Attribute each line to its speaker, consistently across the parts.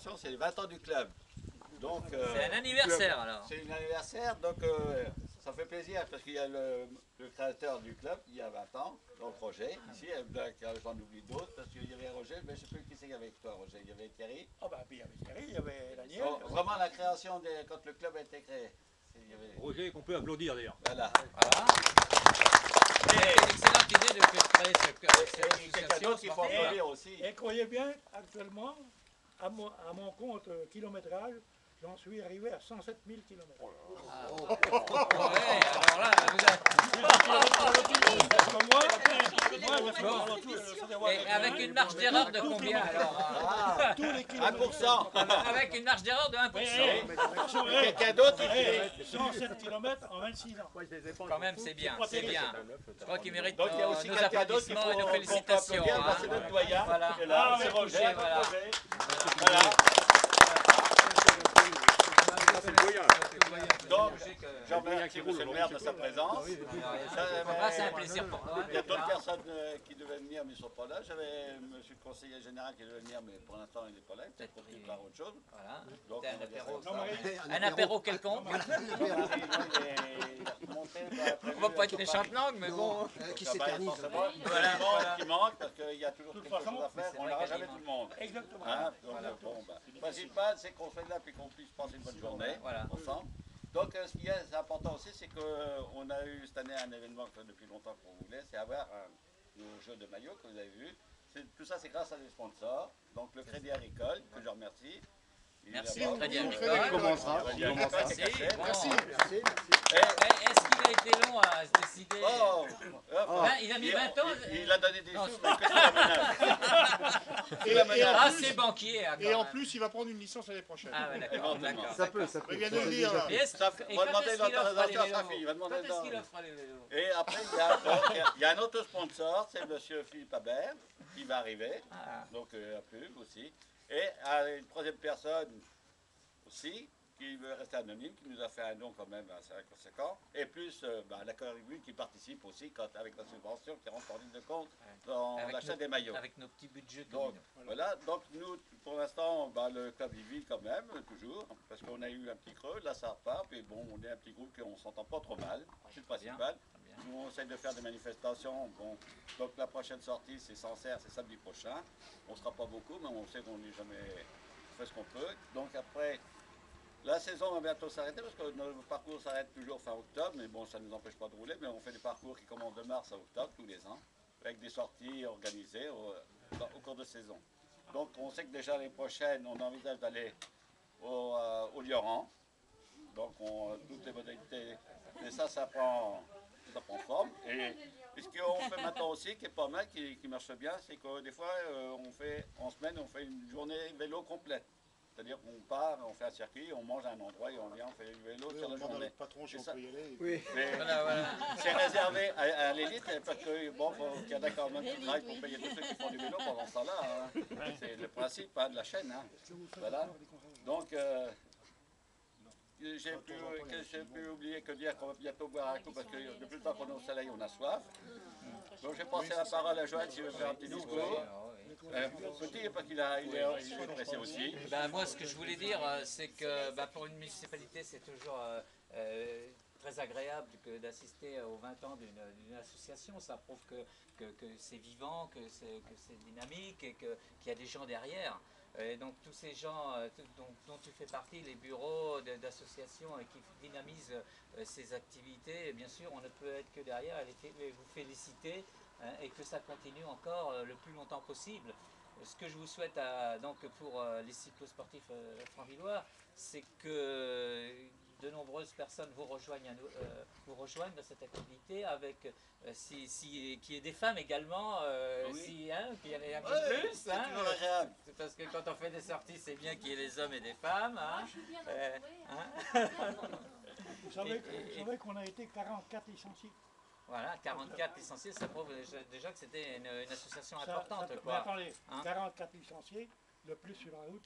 Speaker 1: association, c'est les 20 ans du club. Donc,
Speaker 2: c'est un anniversaire alors.
Speaker 1: C'est un anniversaire, donc ça fait plaisir parce qu'il y a le créateur du club il y a 20 ans, donc Roger, ici, j'en oublie d'autres parce qu'il y avait Roger, mais je ne sais plus qui c'est avec toi Roger, il y avait Thierry.
Speaker 3: Ah bah il y avait Thierry, il y avait Daniel.
Speaker 1: Donc, vraiment la création, quand le club a été créé.
Speaker 4: Roger qu'on peut applaudir d'ailleurs.
Speaker 1: Voilà.
Speaker 2: Voilà. C'est une excellente idée de créer cette association
Speaker 1: qu'il faut applaudir aussi.
Speaker 3: Et croyez bien, actuellement, à mon compte kilométrage, j'en suis arrivé à 107 000 km.
Speaker 2: Ouais, alors là, et avec une marge d'erreur de combien alors?
Speaker 3: Tous les
Speaker 1: 1%.
Speaker 2: Avec une marge d'erreur de 1%.
Speaker 1: Quelqu'un d'autre, il
Speaker 3: 107 km en 26 ans.
Speaker 2: Quand même, c'est bien, c'est bien. Je crois qu'il mérite
Speaker 1: donc il y a aussi
Speaker 2: nos
Speaker 1: quelqu'un d'autre
Speaker 2: applaudissements et nos félicitations.
Speaker 1: c'est notre doyen.
Speaker 2: Voilà.
Speaker 1: Et là, c'est Roger. Voilà. Donc, je remercie monsieur le maire de sa présence.
Speaker 2: C'est un plaisir pour moi.
Speaker 1: Il y a d'autres personnes qui devaient venir, mais ils ne sont pas là. J'avais monsieur le conseiller général qui devait venir, mais pour l'instant, il n'est pas là. Peut-être pour qu'il parle autre chose.
Speaker 2: Voilà.
Speaker 1: Donc,
Speaker 2: Un apéro quelconque. On va pas être des chantelangues, mais bon.
Speaker 5: Qui s'éternise.
Speaker 1: Voilà, qui manque, parce qu'il y a toujours quelque chose à faire. On n'aura jamais tout le monde.
Speaker 3: Exactement.
Speaker 1: Le principal, c'est qu'on soit là et qu'on puisse passer une bonne journée ensemble. Donc, ce qui est important aussi, c'est qu'on a eu cette année un événement que depuis longtemps qu'on voulait, c'est avoir nos jeux de maillot que vous avez vus. Tout ça, c'est grâce à des sponsors. Donc, le Crédit Agricole, que je remercie.
Speaker 2: Merci, le Crédit Agricole.
Speaker 1: Il commencera.
Speaker 2: Merci. Est-ce qu'il a été long à se décider? Il a mis 20 ans.
Speaker 1: Il a donné des sous, mais que sur la menace.
Speaker 2: Ah, c'est banquier.
Speaker 6: Et en plus, il va prendre une licence l'année prochaine.
Speaker 2: Ah, d'accord.
Speaker 5: Ça peut.
Speaker 6: Il vient de le dire.
Speaker 1: On va demander l'autorisation à sa fille.
Speaker 2: Quand est-ce qu'il offre les vélos?
Speaker 1: Et après, il y a un autre sponsor, c'est M. Philippe Habert, qui va arriver, donc la pub aussi. Et une troisième personne aussi, qui veut rester anonyme, qui nous a fait un don quand même assez conséquent. Et plus la commune qui participe aussi avec la subvention qui rentre en ligne de compte dans l'achat des maillots.
Speaker 2: Avec nos petits budgets.
Speaker 1: Donc, voilà. Donc nous, pour l'instant, le club il vit quand même, toujours, parce qu'on a eu un petit creux, là ça repart, mais bon, on est un petit groupe qu'on ne s'entend pas trop mal, c'est le principal. Nous, on essaie de faire des manifestations. Bon, donc la prochaine sortie, c'est Sancerre, c'est samedi prochain. On ne sera pas beaucoup, mais on sait qu'on n'est jamais fait ce qu'on peut. Donc après, la saison va bientôt s'arrêter parce que notre parcours s'arrête toujours fin octobre. Mais bon, ça ne nous empêche pas de rouler. Mais on fait des parcours qui commencent de mars à octobre tous les ans, avec des sorties organisées au cours de saison. Donc on sait que déjà l'année prochaine, on envisage d'aller au Lioran. Donc toutes les modalités. Mais ça prend forme. Et ce qu'on fait maintenant aussi, qui est pas mal, qui marche bien, c'est que des fois, en semaine, on fait une journée vélo complète. C'est-à-dire qu'on part, on fait un circuit, on mange à un endroit et on vient, on fait du vélo sur la journée.
Speaker 6: Le patron, si on peut y aller.
Speaker 5: Oui.
Speaker 1: C'est réservé à l'élite, parce que bon, qu'il y en a quand même qui travaillent pour payer tous ceux qui font du vélo pendant ce temps-là. Hein. C'est le principe de la chaîne. Hein. Voilà. Donc, j'ai pu oublier que dire qu'on va bientôt boire un coup parce que depuis le temps qu'on est au soleil, on a soif. Donc j'ai passé la parole à Joël s'il veut faire un petit discours. Petit parce qu'il est pressé aussi.
Speaker 2: Moi, ce que je voulais dire, c'est que pour une municipalité, c'est toujours très agréable d'assister aux 20 ans d'une association. Ça prouve que c'est vivant, que c'est dynamique et qu'il y a des gens derrière. Et donc tous ces gens dont tu fais partie, les bureaux d'associations qui dynamisent ces activités, bien sûr, on ne peut être que derrière et vous féliciter et que ça continue encore le plus longtemps possible. Ce que je vous souhaite donc pour les cyclosportifs franc-villois, c'est que de nombreuses personnes vous rejoignent dans cette activité avec qu'il y ait des femmes également, qu'il y en ait un peu plus.
Speaker 1: C'est toujours agréable.
Speaker 2: Parce que quand on fait des sorties, c'est bien qu'il y ait les hommes et des femmes.
Speaker 3: Vous savez qu'on a été 44 licenciés.
Speaker 2: Voilà, 44 licenciés, ça prouve déjà que c'était une association importante.
Speaker 3: Mais attendez, 44 licenciés, le plus sur la route,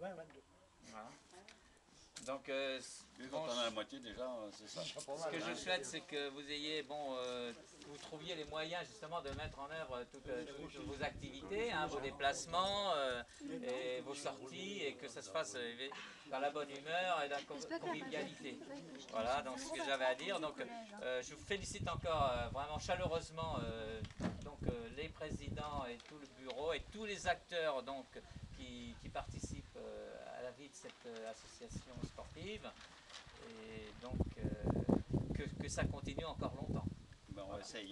Speaker 3: 20-22.
Speaker 2: Voilà. Donc,
Speaker 1: quand on a la moitié déjà, c'est ça.
Speaker 2: Ce que je souhaite, c'est que vous ayez vous trouviez les moyens justement de mettre en œuvre toutes vos activités, hein, vos déplacements et vos sorties, et que ça se fasse dans la bonne humeur et dans la convivialité. Voilà, donc ce que j'avais à dire. Donc je vous félicite encore vraiment chaleureusement les présidents et tout le bureau et tous les acteurs donc qui participent à la vie de cette association sportive, et donc que ça continue encore longtemps.
Speaker 1: Ben, on va essayer.